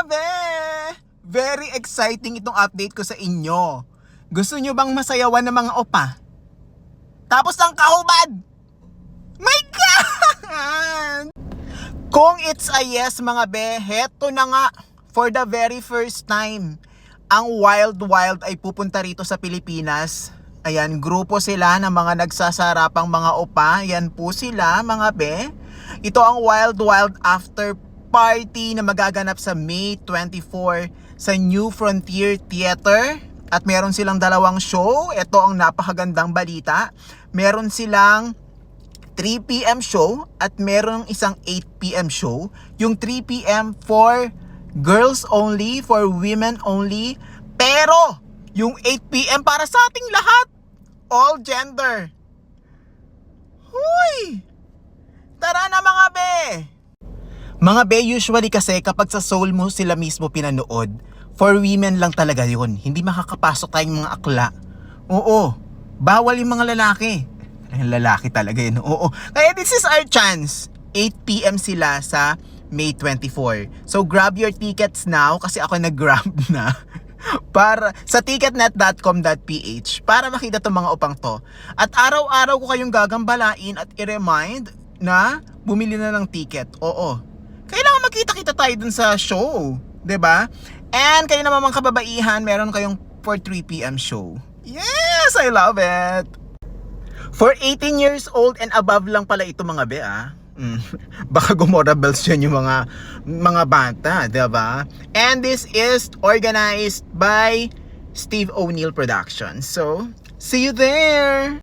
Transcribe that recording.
be! Very exciting itong update ko sa inyo. Gusto nyo bang masayawan ng mga opa? Tapos ang kahubad! My God! Kung it's a yes mga be, heto na nga. For the very first time, ang Wild Wild ay pupunta rito sa Pilipinas. Ayan, grupo sila ng mga nagsasarapang mga opa. Yan po sila mga be. Ito ang Wild Wild After Party na magaganap sa May 24 sa New Frontier Theater. At meron silang dalawang show. Ito ang napakagandang balita. Meron silang 3 p.m. show at meron isang 8 p.m. show. Yung 3 p.m. for girls only, for women only. Pero yung 8 p.m. para sa ating lahat. All gender. Huy! Tara na mga be! Mga be, usually kasi kapag sa soul mo sila mismo pinanood, for women lang talaga yun. Hindi makakapasok tayong mga akla. Oo, bawal yung mga lalaki. Ay, lalaki talaga yun. Oo. Kaya this is our chance. 8 p.m. sila sa May 24. So grab your tickets now kasi ako nag-grab na. Para sa ticketnet.com.ph para makita itong mga upang to. At araw-araw ko kayong gagambalain at i-remind na bumili na ng ticket. Oo. Kailangan magkita-kita tayo dun sa show. 'Di ba? And kayo naman mga kababaihan, meron kayong for 3 p.m. show. Yes! I love it! For 18 years old and above lang pala ito mga be Baka gumorabels yun yung mga bata, diba? And this is organized by Steve O'Neill Productions. So, see you there!